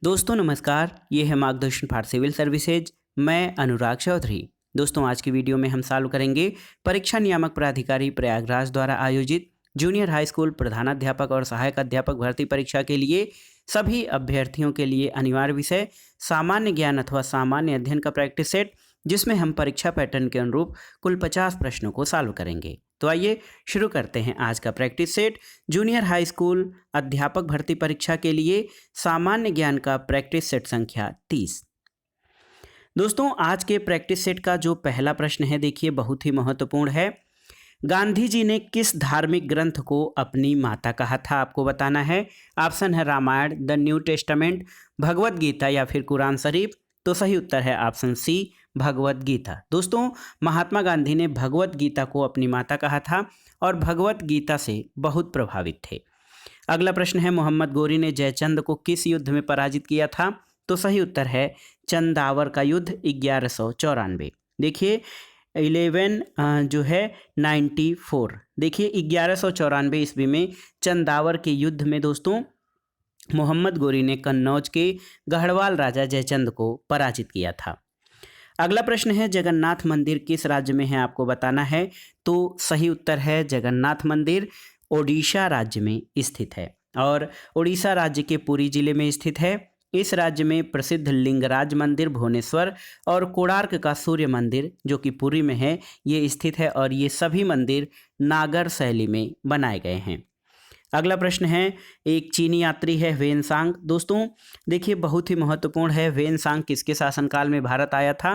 दोस्तों नमस्कार, ये है मार्गदर्शन फॉर सिविल सर्विसेज। मैं अनुराग चौधरी। दोस्तों आज की वीडियो में हम सॉल्व करेंगे परीक्षा नियामक प्राधिकारी प्रयागराज द्वारा आयोजित जूनियर हाई स्कूल प्रधानाध्यापक और सहायक अध्यापक भर्ती परीक्षा के लिए सभी अभ्यर्थियों के लिए अनिवार्य विषय सामान्य ज्ञान अथवा सामान्य अध्ययन का प्रैक्टिस सेट, जिसमें हम परीक्षा पैटर्न के अनुरूप कुल 50 प्रश्नों को सॉल्व करेंगे। तो आइए शुरू करते हैं आज का practice set junior high school अध्यापक भर्ती परीक्षा के लिए सामान्य ज्ञान का प्रैक्टिस सेट संख्या 30। दोस्तों आज के प्रैक्टिस सेट का जो पहला प्रश्न है, देखिए बहुत ही महत्वपूर्ण है। गांधी जी ने किस धार्मिक ग्रंथ को अपनी माता कहा था, आपको बताना है। ऑप्शन है Ramayan, the new testament, Bhagavad Gita या फिर कुरान शरीफ। तो सही उत्तर है ऑप्शन सी, भगवत गीता। दोस्तों महात्मा गांधी ने भगवत गीता को अपनी माता कहा था और भगवत गीता से बहुत प्रभावित थे। अगला प्रश्न है, मोहम्मद गोरी ने जयचंद को किस युद्ध में पराजित किया था। तो सही उत्तर है चंदावर का युद्ध 1194। देखिए 11 जो है 94। देखिए 1194 ईस्वी में चंदावर के युद्ध में दोस्तों मोहम्मद गोरी ने कन्नौज के गढ़वाल राजा जयचंद को पराजित किया था। अगला प्रश्न है, जगन्नाथ मंदिर किस राज्य में है, आपको बताना है। तो सही उत्तर है जगन्नाथ मंदिर ओडिशा राज्य में स्थित है और ओडिशा राज्य के पुरी जिले में स्थित है। इस राज्य में प्रसिद्ध लिंगराज मंदिर भुवनेश्वर और कोणार्क का सूर्य मंदिर जो कि पुरी में है, ये स्थित है और ये सभी मंदिर नागर शैली में बनाए गए हैं। अगला प्रश्न है, एक चीनी यात्री है वेनसांग। दोस्तों देखिए बहुत ही महत्वपूर्ण है, वेनसांग किसके शासनकाल में भारत आया था।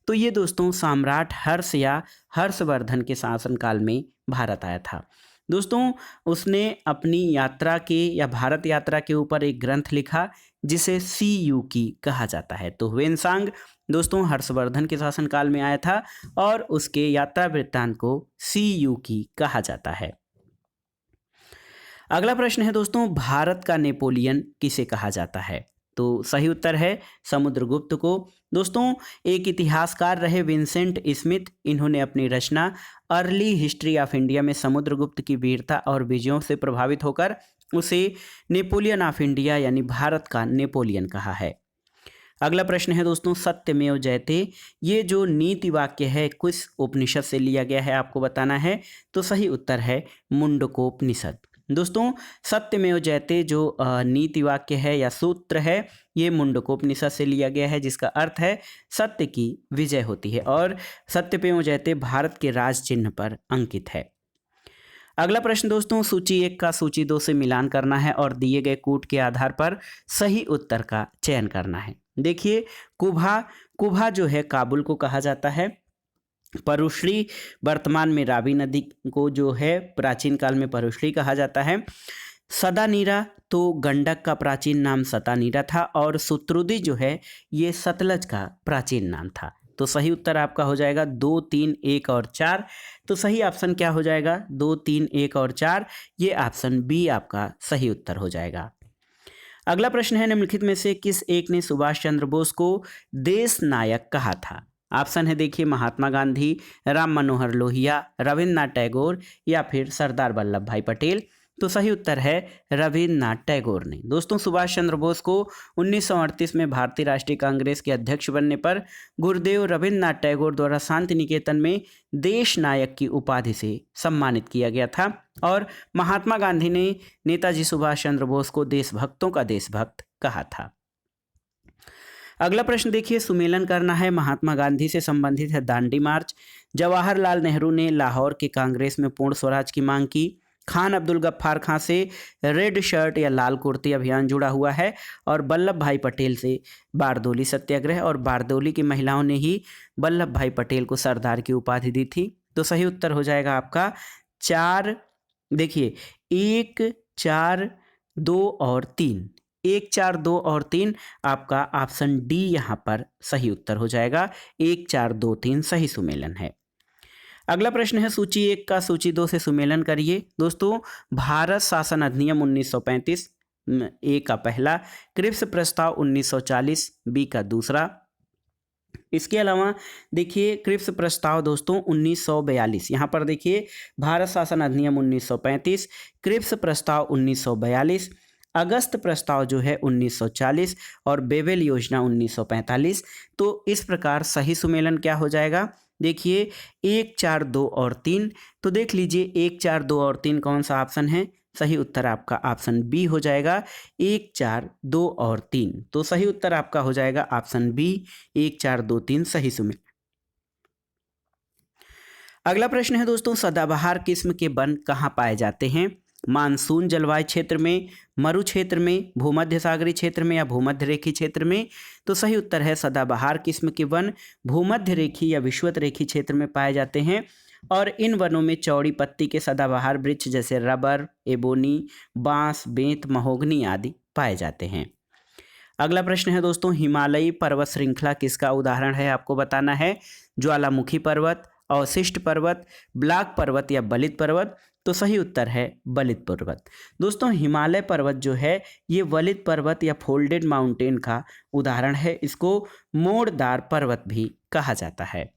तो ये दोस्तों सम्राट हर्ष या हर्षवर्धन के शासनकाल में भारत आया था। दोस्तों उसने अपनी यात्रा के या भारत यात्रा के ऊपर एक ग्रंथ लिखा जिसे सी यू की कहा जाता है। तो वेनसांग दोस्तों हर्षवर्धन के शासनकाल में आया था और उसके यात्रा वृत्तांत को सी यू की कहा जाता है। अगला प्रश्न है दोस्तों, भारत का नेपोलियन किसे कहा जाता है। तो सही उत्तर है समुद्रगुप्त को। दोस्तों एक इतिहासकार रहे विंसेंट स्मिथ, इन्होंने अपनी रचना अर्ली हिस्ट्री ऑफ इंडिया में समुद्रगुप्त की वीरता और विजयों से प्रभावित होकर उसे नेपोलियन ऑफ इंडिया यानी भारत का नेपोलियन कहा है। अगला प्रश्न है दोस्तों, सत्यमेव जयते ये जो नीति वाक्य है किस उपनिषद से लिया गया है, आपको बताना है। तो सही उत्तर है मुंडकोपनिषद। दोस्तों सत्यमेव जयते जो नीति वाक्य है या सूत्र है, ये मुंडकोपनिषद से लिया गया है, जिसका अर्थ है सत्य की विजय होती है और सत्यमेव जयते भारत के राज चिन्ह पर अंकित है। अगला प्रश्न दोस्तों, सूची 1 का सूची 2 से मिलान करना है और दिए गए कूट के आधार पर सही उत्तर का चयन करना है। देखिए कुभा जो है काबुल को कहा जाता है। परुश्री वर्तमान में रावी नदी को जो है प्राचीन काल में परुश्री कहा जाता है। सदानीरा तो गंडक का प्राचीन नाम सतानीरा था और सुत्रुदी जो है ये सतलज का प्राचीन नाम था। तो सही उत्तर आपका हो जाएगा 2, 3, 1 और 4। तो सही ऑप्शन क्या हो जाएगा, 2, 3, 1 और 4। ये ऑप्शन बी आपका सही उत्तर हो जाएगा। अगला प्रश्न है, निम्नलिखित में से किस एक ने सुभाष चंद्र बोस को देश नायक कहा था। ऑप्शन है देखिए महात्मा गांधी, राम मनोहर लोहिया, रविन्द्रनाथ टैगोर या फिर सरदार वल्लभ भाई पटेल। तो सही उत्तर है रविन्द्रनाथ टैगोर ने। दोस्तों सुभाष चंद्र बोस को 1938 में भारतीय राष्ट्रीय कांग्रेस के अध्यक्ष बनने पर गुरुदेव रविन्द्रनाथ टैगोर द्वारा शांति निकेतन में देश नायक की उपाधि से सम्मानित किया गया था और महात्मा गांधी ने नेताजी सुभाष चंद्र बोस को देशभक्तों का देशभक्त कहा था। अगला प्रश्न देखिए, सुमेलन करना है, महात्मा गांधी से संबंधित है दांडी मार्च। जवाहरलाल नेहरू ने लाहौर के कांग्रेस में पूर्ण स्वराज की मांग की। खान अब्दुल गफ्फार खां से रेड शर्ट या लाल कुर्ती अभियान जुड़ा हुआ है और वल्लभ भाई पटेल से बारदोली सत्याग्रह, और बारदोली की महिलाओं ने ही वल्लभ भाई पटेल को सरदार की उपाधि दी थी। तो सही उत्तर हो जाएगा आपका 4। देखिए 1, 4, 2 और 3, 1, 4, 2 और 3 आपका ऑप्शन डी यहाँ पर सही उत्तर हो जाएगा। 1, 4, 2, 3 सही सुमेलन है। अगला प्रश्न है, सूची 1 का सूची 2 से सुमेलन करिए। दोस्तों भारत शासन अधिनियम 1935 ए का पहला, क्रिप्स प्रस्ताव 1940 बी का दूसरा। इसके अलावा देखिए क्रिप्स प्रस्ताव दोस्तों 1942, यहाँ पर देखिए भारत शासन अधिनियम 1935, क्रिप्स प्रस्ताव 1942 अगस्त प्रस्ताव जो है 1940 और बेबेल योजना 1945। तो इस प्रकार सही सुमेलन क्या हो जाएगा, देखिए 1, 4, 2 और 3। तो देख लीजिए 1, 4, 2 और 3 कौन सा ऑप्शन है, सही उत्तर आपका ऑप्शन बी हो जाएगा, 1, 4, 2 और 3। तो सही उत्तर आपका हो जाएगा ऑप्शन बी, 1, 4, 2, 3 सही सुमेलन। अगला प्रश्न है दोस्तों, सदाबहार किस्म के वन कहाँ पाए जाते हैं, मानसून जलवायु क्षेत्र में, मरु क्षेत्र में, भूमध्य सागरीय क्षेत्र में या भूमध्य रेखीय क्षेत्र में। तो सही उत्तर है सदाबहार किस्म के वन भूमध्य रेखीय या विषुवत रेखीय क्षेत्र में पाए जाते हैं। और इन वनों में चौड़ी पत्ती के सदाबहार वृक्ष जैसे रबर, एबोनी, बांस, बेंत, महोगनी आदि पाए जाते हैं। अगला प्रश्न है दोस्तों, हिमालयी पर्वत श्रृंखला किसका उदाहरण है, आपको बताना है। ज्वालामुखी पर्वत, अवशिष्ट पर्वत, ब्लॉक पर्वत या बलित पर्वत। तो सही उत्तर है बलित पर्वत। दोस्तों हिमालय पर्वत जो है ये वलित पर्वत या फोल्डेड माउंटेन का उदाहरण है, इसको मोड़दार पर्वत भी कहा जाता है।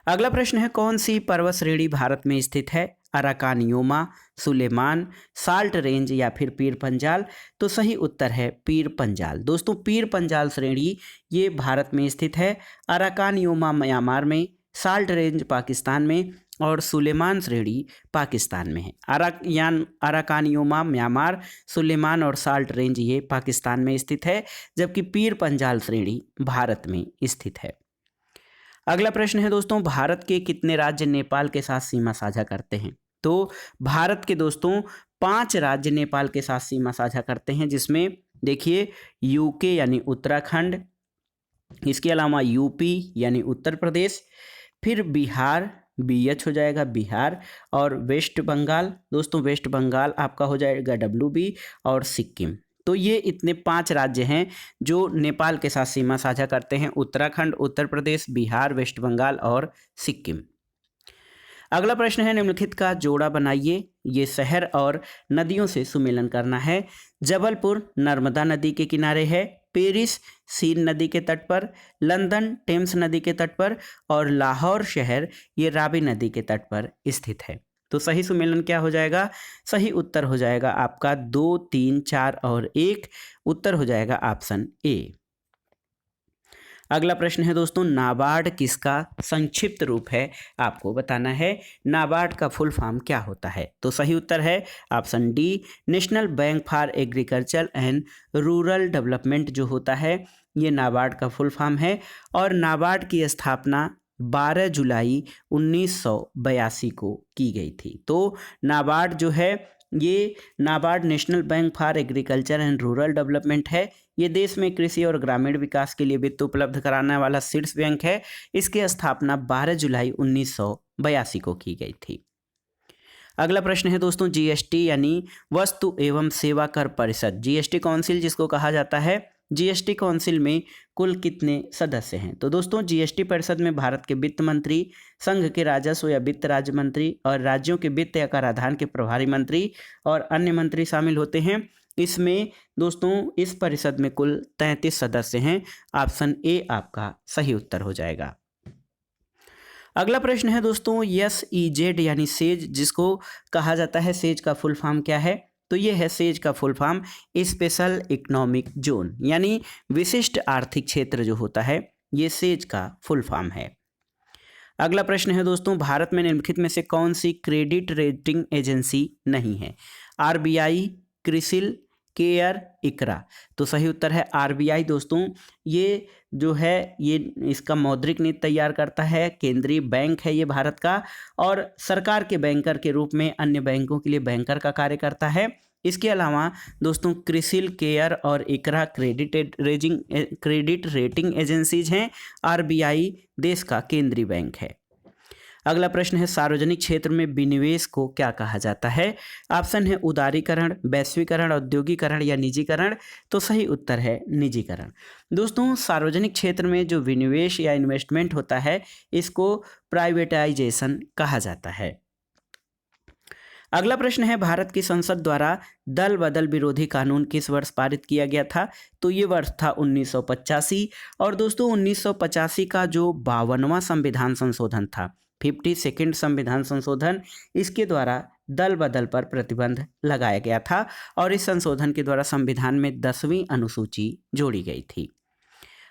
अगला प्रश्न है, कौन सी पर्वत श्रेणी भारत में स्थित है, अराकानियोमा, सुलेमान, साल्ट रेंज या फिर पीर पंजाल। तो सही उत्तर है पीर पंजाल। दोस्तों पीर पंजाल श्रेणी ये भारत में स्थित है, अराकानियोमा म्यांमार में, साल्ट रेंज पाकिस्तान में और सुलेमान श्रेणी पाकिस्तान में है। अराकानियोमा म्यांमार, सुलेमान और साल्ट रेंज ये पाकिस्तान में स्थित है, जबकि पीर पंजाल श्रेणी भारत में स्थित है। अगला प्रश्न है दोस्तों, भारत के कितने राज्य नेपाल के साथ सीमा साझा करते हैं। तो भारत के दोस्तों 5 राज्य नेपाल के साथ सीमा साझा करते हैं, जिसमें देखिए यूके यानी उत्तराखंड, इसके अलावा यूपी यानी उत्तर प्रदेश, फिर बिहार, बीएच हो जाएगा बिहार, और वेस्ट बंगाल, दोस्तों वेस्ट बंगाल आपका हो जाएगा WB, और सिक्किम। तो ये इतने 5 राज्य हैं जो नेपाल के साथ सीमा साझा करते हैं, उत्तराखंड, उत्तर प्रदेश, बिहार, वेस्ट बंगाल और सिक्किम। अगला प्रश्न है, निम्नलिखित का जोड़ा बनाइए। ये शहर और नदियों से सुमेलन करना है। जबलपुर नर्मदा नदी के किनारे है, पेरिस सीन नदी के तट पर, लंदन टेम्स नदी के तट पर और लाहौर शहर ये रावी नदी के तट पर स्थित है। तो सही सुमेलन क्या हो जाएगा, सही उत्तर हो जाएगा आपका 2, 3, 4 और 1। उत्तर हो जाएगा ऑप्शन ए। अगला प्रश्न है दोस्तों, नाबार्ड किसका संक्षिप्त रूप है, आपको बताना है। नाबार्ड का फुल फॉर्म क्या होता है। तो सही उत्तर है option D, national bank for agriculture and rural development जो होता है ये नाबार्ड का फुल फॉर्म है। और नाबार्ड की स्थापना 12 जुलाई 1982 को की गई थी। तो नाबार्ड जो है ये NABARD national bank for agriculture and rural development है। ये देश में कृषि और ग्रामीण विकास के लिए वित्त उपलब्ध कराने वाला शीर्ष बैंक है। इसकी स्थापना 12 जुलाई 1982 को की गई थी। अगला प्रश्न है दोस्तों, जीएसटी यानी वस्तु एवं सेवा कर परिषद, जीएसटी काउंसिल जिसको कहा जाता है, जीएसटी काउंसिल में कुल कितने सदस्य हैं। तो दोस्तों जीएसटी परिषद में भारत के वित्त मंत्री, संघ के राजस्व या वित्त राज्य मंत्री और राज्यों के वित्त या कराधान के प्रभारी मंत्री और अन्य मंत्री शामिल होते हैं। इसमें दोस्तों इस परिषद में कुल 33 सदस्य हैं। ऑप्शन ए आपका सही उत्तर हो जाएगा। अगला प्रश्न है दोस्तों, SEZ यानी सेज जिसको कहा जाता है, सेज का फुल फॉर्म क्या है। तो ये है सेज का full form special economic zone, यानी विशिष्ट आर्थिक क्षेत्र जो होता है ये सेज का फुल फॉर्म है। अगला प्रश्न है दोस्तों, भारत में निम्नलिखित में से कौन सी क्रेडिट रेटिंग एजेंसी नहीं है। RBI, क्रिसिल, केयर, इकरा। तो सही उत्तर है RBI। दोस्तों ये जो है ये इसका मौद्रिक नीति तैयार करता है, केंद्रीय बैंक है ये भारत का, और सरकार के बैंकर के रूप में अन्य बैंकों के लिए बैंकर का कार्य करता है। इसके अलावा दोस्तों क्रिसिल, केयर और इकरा क्रेडिट रेटिंग एजेंसीज हैं। RBI देश का केंद्रीय बैंक है। अगला प्रश्न है, सार्वजनिक क्षेत्र में विनिवेश को क्या कहा जाता है। ऑप्शन है उदारीकरण, वैश्वीकरण, औद्योगिकरण या निजीकरण। तो सही उत्तर है निजीकरण। दोस्तों सार्वजनिक क्षेत्र में जो विनिवेश या इन्वेस्टमेंट होता है इसको प्राइवेटाइजेशन कहा जाता है। अगला प्रश्न है, भारत की संसद द्वारा दल बदल विरोधी कानून किस वर्ष पारित किया गया था। तो ये वर्ष था 1985। और दोस्तों 1985 का जो 52वां संविधान संशोधन था, 52nd संविधान संशोधन, इसके द्वारा दल बदल पर प्रतिबंध लगाया गया था और इस संशोधन के द्वारा संविधान में 10वीं अनुसूची जोड़ी गई थी।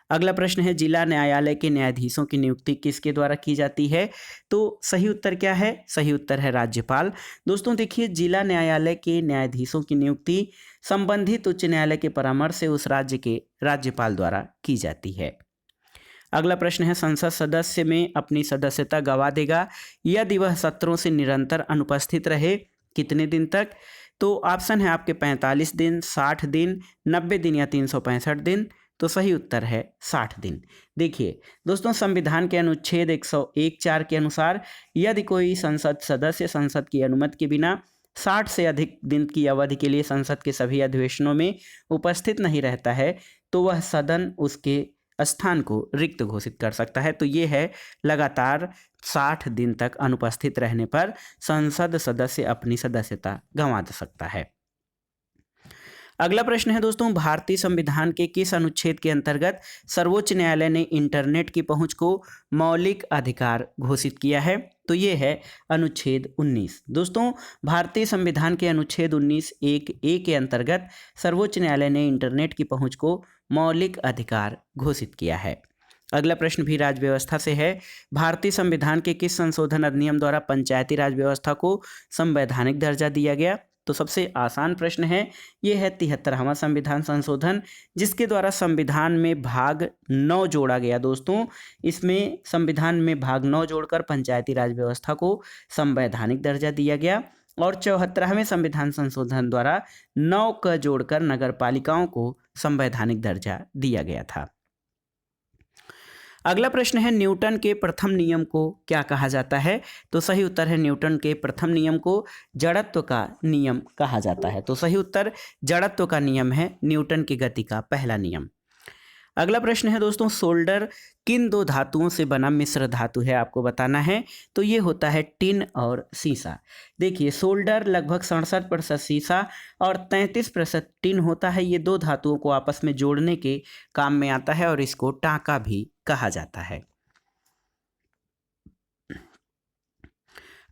अगला प्रश्न है, जिला न्यायालय के न्यायाधीशों की नियुक्ति किसके द्वारा की जाती है? तो सही उत्तर क्या है? सही उत्तर है राज्यपाल। दोस्तों देखिए, जिला न्यायालय के न्यायाधीशों की नियुक्ति संबंधित उच्च न्यायालय के परामर्श से उस राज्य के राज्यपाल द्वारा की जाती है। अगला प्रश्न है, संसद सदस्य में अपनी सदस्यता गंवा देगा यदि वह सत्रों से निरंतर अनुपस्थित रहे कितने दिन तक? तो ऑप्शन है आपके 45 दिन, 60 दिन, 90 दिन या 365 दिन। तो सही उत्तर है 60 दिन। देखिए दोस्तों, संविधान के अनुच्छेद 101(4) के अनुसार यदि कोई संसद सदस्य संसद की अनुमति के बिना 60 से अधिक दिन की अवधि के लिए संसद के सभी अधिवेशनों में उपस्थित नहीं रहता है तो वह सदन उसके स्थान को रिक्त घोषित कर सकता है। तो ये है, लगातार 60 दिन तक अनुपस्थित रहने पर संसद सदस्य अपनी सदस्यता गंवा सकता है। अगला प्रश्न है दोस्तों, भारतीय संविधान के किस अनुच्छेद के अंतर्गत सर्वोच्च न्यायालय ने इंटरनेट की पहुंच को मौलिक अधिकार घोषित किया है? तो ये है अनुच्छेद 19। दोस्तों, भारतीय संविधान के अनुच्छेद 19(1)(a) के अंतर्गत सर्वोच्च न्यायालय ने इंटरनेट की पहुंच को मौलिक अधिकार घोषित किया है। अगला प्रश्न भी राज व्यवस्था से है, भारतीय संविधान के किस संशोधन अधिनियम द्वारा पंचायती राज व्यवस्था को संवैधानिक दर्जा दिया गया? तो सबसे आसान प्रश्न है, ये है 73वां संविधान संशोधन, जिसके द्वारा संविधान में भाग 9 जोड़ा गया। दोस्तों, इसमें संविधान में भाग 9 जोड़कर पंचायती राज व्यवस्था को संवैधानिक दर्जा दिया गया और 74वें संविधान संशोधन द्वारा 9 का जोड़कर नगर पालिकाओं को संवैधानिक दर्जा दिया गया था। अगला प्रश्न है, न्यूटन के प्रथम नियम को क्या कहा जाता है? तो सही उत्तर है, न्यूटन के प्रथम नियम को जड़त्व का नियम कहा जाता है। तो सही उत्तर जड़त्व का नियम है, न्यूटन की गति का पहला नियम। अगला प्रश्न है दोस्तों, सोल्डर किन दो धातुओं से बना मिश्र धातु है, आपको बताना है। तो ये होता है टिन और सीसा। देखिए, सोल्डर लगभग 67% सीसा और 33% टिन होता है। ये दो धातुओं को आपस में जोड़ने के काम में आता है और इसको टांका भी कहा जाता है।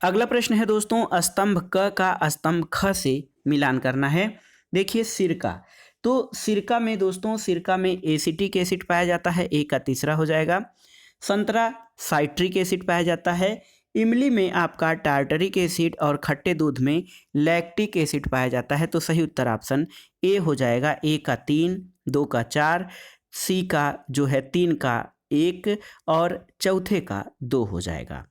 अगला प्रश्न है दोस्तों, स्तंभ क का स्तंभ ख से मिलान करना है। देखिए, सिरका, तो सिरका में दोस्तों, सिरका में एसिटिक एसिड पाया जाता है, ए का तीसरा हो जाएगा। संतरा साइट्रिक एसिड पाया जाता है। इमली में आपका टार्टरिक एसिड और खट्टे दूध में लैक्टिक एसिड पाया जाता है। तो सही उत्तर ऑप्शन ए हो जाएगा, ए का 3, 2 का 4, सी का जो है 3 का 1 और चौथे का 2 हो जाएगा।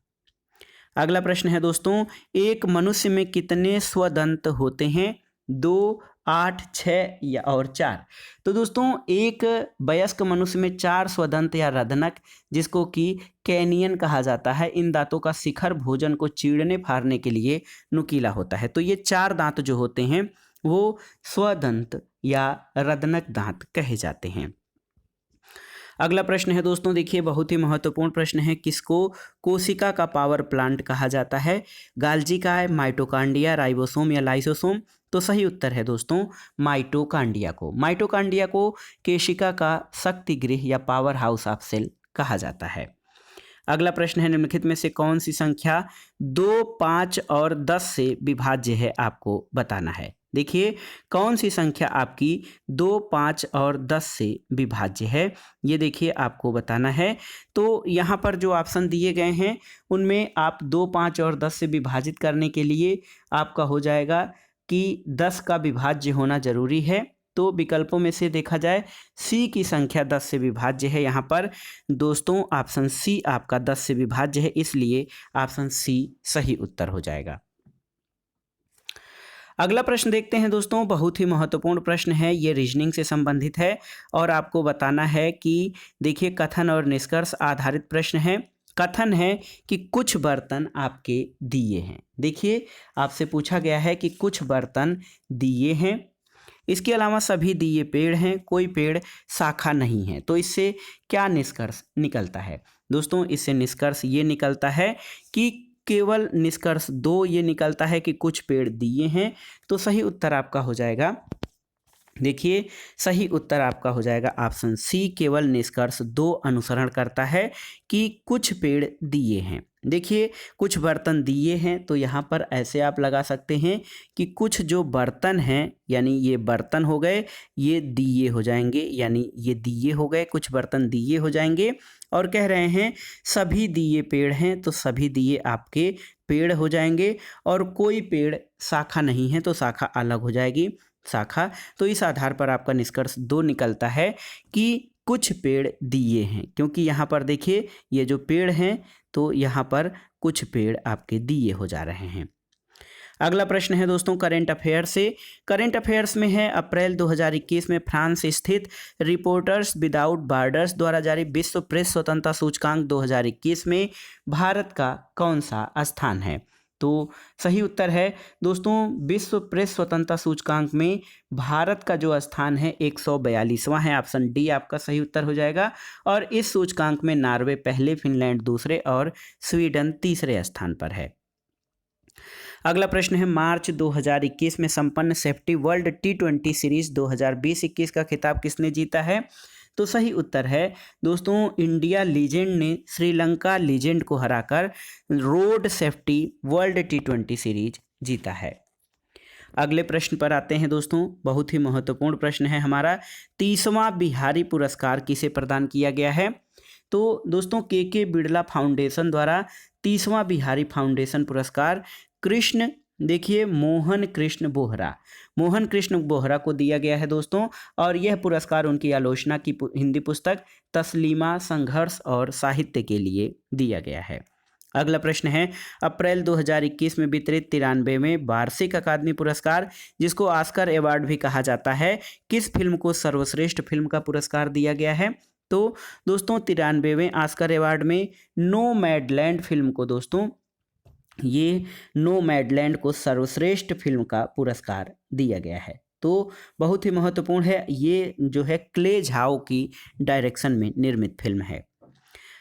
अगला प्रश्न है दोस्तों, एक मनुष्य में कितने स्वदंत होते हैं? 2, 8, 6 या और 4। तो दोस्तों, एक वयस्क मनुष्य में 4 स्वदंत या रदनक, जिसको कि कैनियन कहा जाता है, इन दांतों का शिखर भोजन को चीरने फाड़ने के लिए नुकीला होता है। तो ये 4 दांत जो होते हैं वो स्वदंत या रदनक दांत कहे जाते हैं। अगला प्रश्न है दोस्तों, देखिए बहुत ही महत्वपूर्ण प्रश्न है, किसको कोशिका का पावर प्लांट कहा जाता है? गाल्जी काय, माइटोकांड्रिया, राइबोसोम या लाइसोसोम? तो सही उत्तर है दोस्तों, माइटोकांड्रिया को। माइटोकांड्रिया को कोशिका का शक्ति गृह या पावर हाउस ऑफ सेल कहा जाता है। अगला प्रश्न है, निम्नलिखित में से कौन सी संख्या 2, 5 और 10 से विभाज्य है, आपको बताना है। देखिए, कौन सी संख्या आपकी 2, 5 और 10 से विभाज्य है, ये देखिए आपको बताना है। तो यहाँ पर जो ऑप्शन दिए गए हैं उनमें आप 2, 5 और 10 से विभाजित करने के लिए आपका हो जाएगा कि 10 का विभाज्य होना जरूरी है। तो विकल्पों में से देखा जाए, सी की संख्या 10 से विभाज्य है। यहाँ पर दोस्तों ऑप्शन सी आपका 10 से विभाज्य है, इसलिए ऑप्शन सी सही उत्तर हो जाएगा। अगला प्रश्न देखते हैं दोस्तों, बहुत ही महत्वपूर्ण प्रश्न है, ये रीजनिंग से संबंधित है और आपको बताना है कि देखिए, कथन और निष्कर्ष आधारित प्रश्न है। कथन है कि कुछ बर्तन आपके दिए हैं। देखिए, आपसे पूछा गया है कि कुछ बर्तन दिए हैं, इसके अलावा सभी दिए पेड़ हैं, कोई पेड़ शाखा नहीं है। तो इससे क्या निष्कर्ष निकलता है? दोस्तों, इससे निष्कर्ष ये निकलता है कि केवल निष्कर्ष 2 ये निकलता है कि कुछ पेड़ दिए हैं। तो सही उत्तर आपका हो जाएगा देखिए सही उत्तर आपका हो जाएगा ऑप्शन सी, केवल निष्कर्ष 2 अनुसरण करता है कि कुछ पेड़ दिए हैं। देखिए कुछ बर्तन दिए हैं, तो यहाँ पर ऐसे आप लगा सकते हैं कि कुछ जो बर्तन हैं, यानी ये बर्तन हो गए, ये दिए हो जाएंगे, यानी ये दिए हो गए, कुछ बर्तन दिए हो जाएंगे। और कह रहे हैं सभी दिए पेड़ हैं, तो सभी दिए आपके पेड़ हो जाएंगे। और कोई पेड़ शाखा नहीं है, तो शाखा अलग हो जाएगी, शाखा। तो इस आधार पर आपका निष्कर्ष 2 निकलता है कि कुछ पेड़ दिए हैं, क्योंकि यहाँ पर देखिए ये जो पेड़ हैं, तो यहाँ पर कुछ पेड़ आपके दिए हो जा रहे हैं। अगला प्रश्न है दोस्तों करंट अफेयर से। करंट अफेयर्स में है, अप्रैल 2021 में फ्रांस स्थित रिपोर्टर्स विदाउट बॉर्डर्स द्वारा जारी विश्व प्रेस स्वतंत्रता सूचकांक 2021 में भारत का कौन सा स्थान है? तो सही उत्तर है दोस्तों, विश्व प्रेस स्वतंत्रता सूचकांक में भारत का जो स्थान है 142वां है। ऑप्शन डी आपका सही उत्तर हो जाएगा। और इस सूचकांक में नॉर्वे पहले, फिनलैंड दूसरे और स्वीडन तीसरे स्थान पर है। अगला प्रश्न है, मार्च 2021 में संपन्न सेफ्टी वर्ल्ड T20 सीरीज 2020-21 का खिताब किसने जीता है? तो सही उत्तर है दोस्तों, इंडिया लीजेंड ने श्रीलंका लीजेंड को हराकर road safety world T20 series जीता है। अगले प्रश्न पर आते हैं दोस्तों, बहुत ही महत्वपूर्ण प्रश्न है हमारा। 30वां बिहारी पुरस्कार किसे प्रदान किया गया है? तो दोस्तों के बिड़ला फाउंडेशन द्वारा 30वां बिहारी फाउंडेशन पुरस्कार कृष्ण, देखिए मोहन कृष्ण बोहरा को दिया गया है दोस्तों। और यह पुरस्कार उनकी आलोचना की हिंदी पुस्तक तस्लीमा संघर्ष और साहित्य के लिए दिया गया है। अगला प्रश्न है, अप्रैल 2021 में वितरित 93वें वार्षिक अकादमी पुरस्कार, जिसको ऑस्कर अवार्ड भी कहा जाता है, किस फिल्म को सर्वश्रेष्ठ फिल्म का पुरस्कार दिया गया है? तो दोस्तों 93वें ऑस्कर अवार्ड में नोमैडलैंड फिल्म को, दोस्तों ये नोमैडलैंड को सर्वश्रेष्ठ फिल्म का पुरस्कार दिया गया है। तो बहुत ही महत्वपूर्ण है, ये जो है क्ले झाओ की डायरेक्शन में निर्मित फिल्म है।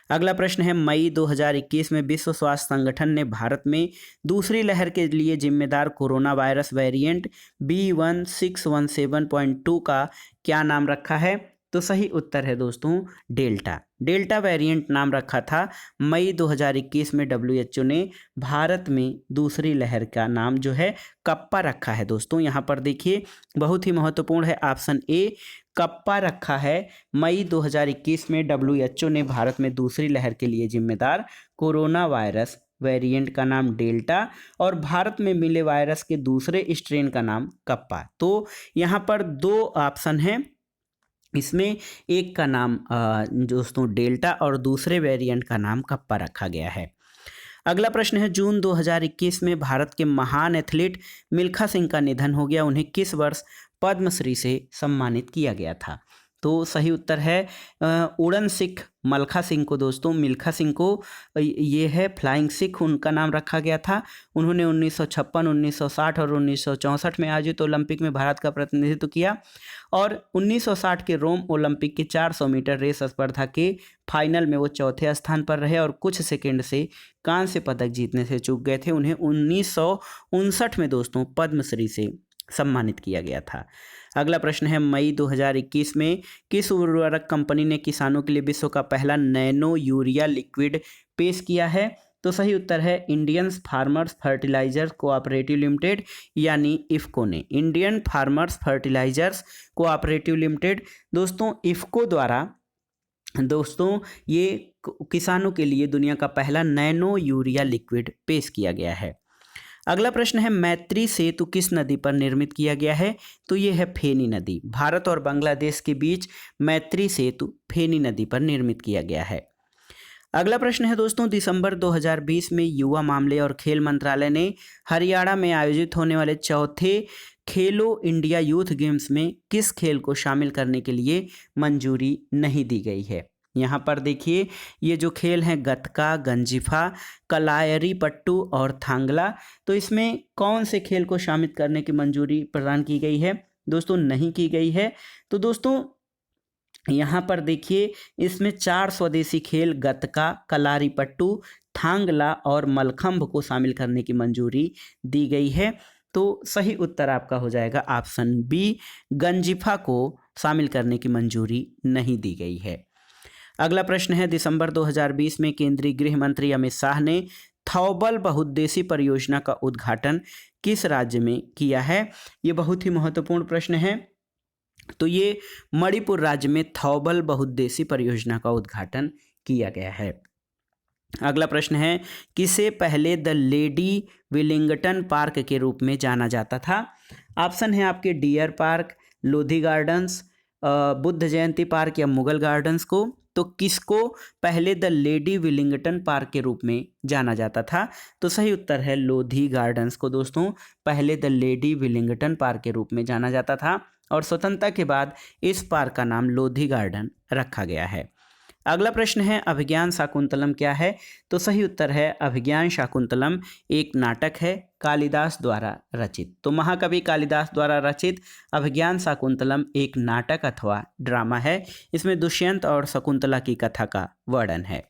अगला प्रश्न है, मई 2021 में विश्व स्वास्थ्य संगठन ने भारत में दूसरी लहर के लिए जिम्मेदार कोरोना वायरस वेरिएंट B1617.2 का क्या नाम रखा है? तो सही उत्तर है दोस्तों डेल्टा वेरिएंट नाम रखा था। मई 2021 में WHO ने भारत में दूसरी लहर का नाम जो है कप्पा रखा है दोस्तों। यहाँ पर देखिए बहुत ही महत्वपूर्ण है, ऑप्शन ए कप्पा रखा है। मई 2021 में WHO ने भारत में दूसरी लहर के लिए जिम्मेदार कोरोना वायरस वेरिएंट का नाम डेल्टा और भारत में मिले वायरस के दूसरे स्ट्रेन का नाम कप्पा। तो यहाँ पर 2 ऑप्शन हैं, इसमें एक का नाम दोस्तों डेल्टा और दूसरे वेरिएंट का नाम कप्पा रखा गया है। अगला प्रश्न है, जून 2021 में भारत के महान एथलीट मिल्खा सिंह का निधन हो गया, उन्हें किस वर्ष पद्मश्री से सम्मानित किया गया था? तो सही उत्तर है उड़न सिख मिल्खा सिंह को, दोस्तों मिल्खा सिंह को ये है फ्लाइंग सिख उनका नाम रखा गया था। उन्होंने 1956, 1960 और 1964 में आयोजित ओलंपिक में भारत का प्रतिनिधित्व किया और 1960 के रोम ओलंपिक के 400 मीटर रेस स्पर्धा के फाइनल में वो चौथे स्थान पर रहे और कुछ सेकंड से कांस्य पदक जीतने से चूक गए थे। उन्हें 1959 में दोस्तों पद्मश्री से सम्मानित किया गया था। अगला प्रश्न है, मई 2021 में किस उर्वरक कंपनी ने किसानों के लिए विश्व का पहला नैनो यूरिया लिक्विड पेश किया है? तो सही उत्तर है Indian farmers fertilisers cooperative limited यानी इफ्को ने। Indian farmers fertilisers cooperative limited दोस्तों इफ्को द्वारा दोस्तों ये किसानों के लिए दुनिया का पहला नैनो यूरिया लिक्विड पेश किया गया है। अगला प्रश्न है, मैत्री सेतु किस नदी पर निर्मित किया गया है? तो ये है फेनी नदी। भारत और बांग्लादेश के बीच मैत्री सेतु फेनी नदी पर निर्मित किया गया है। अगला प्रश्न है दोस्तों, दिसंबर 2020 में युवा मामले और खेल मंत्रालय ने हरियाणा में आयोजित होने वाले चौथे खेलो इंडिया यूथ गेम्स में किस खेल को शामिल करने के लिए मंजूरी नहीं दी गई है? यहाँ पर देखिए ये जो खेल हैं गतका, गंजिफा, कलायरी पट्टू और थांगला, तो इसमें कौन से खेल को शामिल करने की मंजूरी प्रदान की गई है? दोस्तों नहीं की गई है। तो दोस्तों यहाँ पर देखिए इसमें 4 स्वदेशी खेल गतका, कलारी पट्टू, थांगला और मलखंभ को शामिल करने की मंजूरी दी गई है। तो सही उत्तर आपका हो जाएगा ऑप्शन बी, गंजिफा को शामिल करने की मंजूरी नहीं दी गई है। अगला प्रश्न है, दिसंबर 2020 में केंद्रीय गृह मंत्री अमित शाह ने थौबल बहुउद्देशीय परियोजना का उद्घाटन किस राज्य में किया है? ये बहुत ही महत्वपूर्ण प्रश्न है। तो ये मणिपुर राज्य में थौबल बहुउद्देशीय परियोजना का उद्घाटन किया गया है। अगला प्रश्न है, किसे पहले द लेडी विलिंगटन पार्क के रूप में जाना जाता था? ऑप्शन है आपके Deer Park, Lodhi Gardens, Buddha Jayanti Park या मुगल गार्डन्स को। तो किसको पहले द लेडी विलिंगटन पार्क के रूप में जाना जाता था? तो सही उत्तर है लोधी गार्डन्स को दोस्तों पहले द लेडी विलिंगटन पार्क के रूप में जाना जाता था और स्वतंत्रता के बाद इस पार्क का नाम लोधी गार्डन रखा गया है। अगला प्रश्न है, अभिज्ञान शाकुंतलम क्या है? तो सही उत्तर है अभिज्ञान शाकुंतलम एक नाटक है कालिदास द्वारा रचित। तो महाकवि कालिदास द्वारा रचित अभिज्ञान शाकुंतलम एक नाटक अथवा ड्रामा है। इसमें दुष्यंत और शकुंतला की कथा का वर्णन है।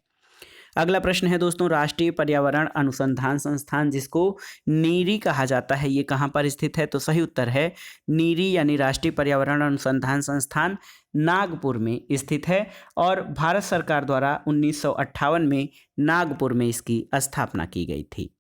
अगला प्रश्न है दोस्तों, राष्ट्रीय पर्यावरण अनुसंधान संस्थान जिसको नीरी कहा जाता है, ये कहाँ पर स्थित है? तो सही उत्तर है नीरी यानी राष्ट्रीय पर्यावरण अनुसंधान संस्थान नागपुर में स्थित है और भारत सरकार द्वारा 1958 में नागपुर में इसकी स्थापना की गई थी।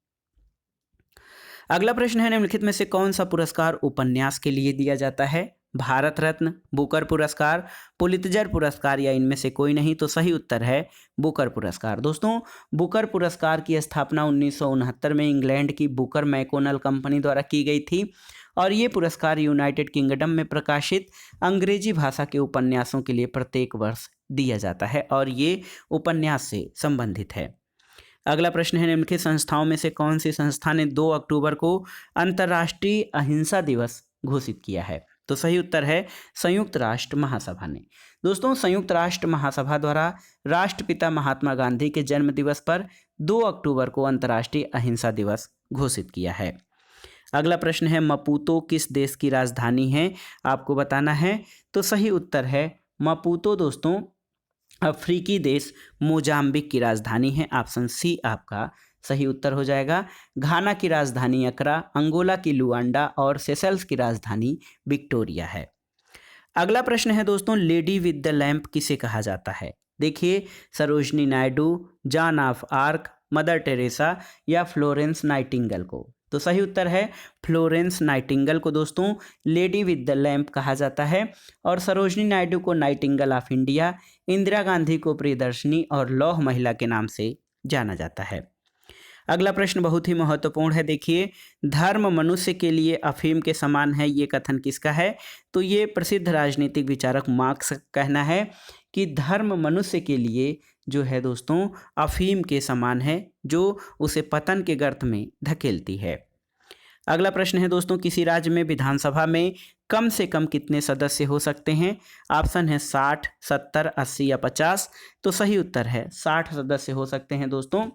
अगला प्रश्न है, निम्नलिखित में से कौन सा पुरस्कार उपन्यास के लिए दिया जाता है? भारत रत्न, बुकर पुरस्कार, पुलित्जर पुरस्कार या इनमें से कोई नहीं? तो सही उत्तर है बुकर पुरस्कार। दोस्तों बुकर पुरस्कार की स्थापना 1969 में इंग्लैंड की बुकर मैकोनल कंपनी द्वारा की गई थी और ये पुरस्कार यूनाइटेड किंगडम में प्रकाशित अंग्रेजी भाषा के उपन्यासों के लिए प्रत्येक वर्ष दिया जाता है और ये उपन्यास से संबंधित है। अगला प्रश्न है, निम्नलिखित संस्थाओं में से कौन सी संस्था ने 2 अक्टूबर को अंतर्राष्ट्रीय अहिंसा दिवस घोषित किया है? तो सही उत्तर है संयुक्त राष्ट्र महासभा ने। दोस्तों संयुक्त राष्ट्र महासभा द्वारा राष्ट्रपिता महात्मा गांधी के जन्म दिवस पर 2 अक्टूबर को अंतर्राष्ट्रीय अहिंसा दिवस घोषित किया है। अगला प्रश्न है, मपूतो किस देश की राजधानी है? आपको बताना है। तो सही उत्तर है मपूतो दोस्तों अफ्रीकी देश मोजाम्बिक की राजधानी है। ऑप्शन सी आपका सही उत्तर हो जाएगा। घाना की राजधानी अक्रा, अंगोला की लुआंडा और सेशल्स की राजधानी विक्टोरिया है। अगला प्रश्न है दोस्तों, लेडी विद द लैंप किसे कहा जाता है? देखिए Sarojini Naidu, John of arc, mother Teresa या फ्लोरेंस नाइटिंगेल को। तो सही उत्तर है फ्लोरेंस नाइटिंगेल को दोस्तों लेडी विद द लैंप कहा जाता है और सरोजनी नायडू को Nightingale of India, Indira Gandhi को प्रियदर्शनी और लौह महिला के नाम से जाना जाता है। अगला प्रश्न बहुत ही महत्वपूर्ण है। देखिए धर्म मनुष्य के लिए अफीम के समान है, ये कथन किसका है? तो ये प्रसिद्ध राजनीतिक विचारक मार्क्स का कहना है कि धर्म मनुष्य के लिए जो है दोस्तों अफीम के समान है जो उसे पतन के गर्त में धकेलती है। अगला प्रश्न है दोस्तों, किसी राज्य में विधानसभा में कम से कम कितने सदस्य हो सकते हैं? ऑप्शन है 60, 70, 80 या 50। तो सही उत्तर है 60 सदस्य हो सकते हैं दोस्तों।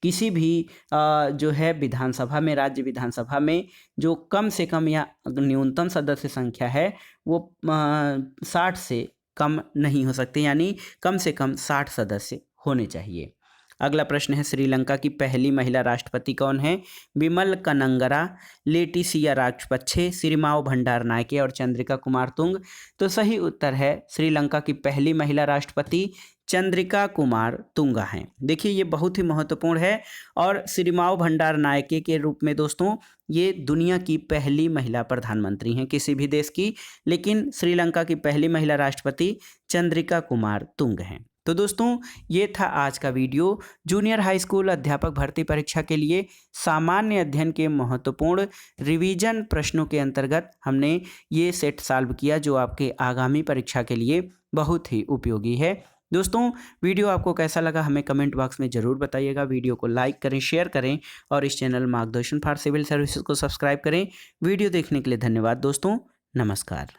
किसी भी जो है विधानसभा में, राज्य विधानसभा में जो कम से कम या न्यूनतम सदस्य संख्या है वो 60 से कम नहीं हो सकते, यानी कम से कम 60 सदस्य होने चाहिए। अगला प्रश्न है, श्रीलंका की पहली महिला राष्ट्रपति कौन है? विमल कनंगरा, लेटिसिया राजपक्षे, सिरिमाओ भंडारनायके और चंद्रिका कुमार तुंग। तो सही उत्तर है श्रीलंका की पहली महिला राष्ट्रपति चंद्रिका कुमार तुंगा हैं। देखिए ये बहुत ही महत्वपूर्ण है और सिरिमाओ भंडारनायके के रूप में दोस्तों ये दुनिया की पहली महिला प्रधानमंत्री हैं किसी भी देश की, लेकिन श्रीलंका की पहली महिला राष्ट्रपति चंद्रिका कुमार तुंग हैं। तो दोस्तों ये था आज का वीडियो। जूनियर हाई स्कूल अध्यापक भर्ती परीक्षा के लिए सामान्य अध्ययन के महत्वपूर्ण रिवीजन प्रश्नों के अंतर्गत हमने ये सेट सॉल्व किया जो आपके आगामी परीक्षा के लिए बहुत ही उपयोगी है। दोस्तों वीडियो आपको कैसा लगा हमें कमेंट बॉक्स में ज़रूर बताइएगा। वीडियो को लाइक करें, शेयर करें और इस चैनल मार्गदर्शन फॉर सिविल सर्विसेज को सब्सक्राइब करें। वीडियो देखने के लिए धन्यवाद दोस्तों, नमस्कार।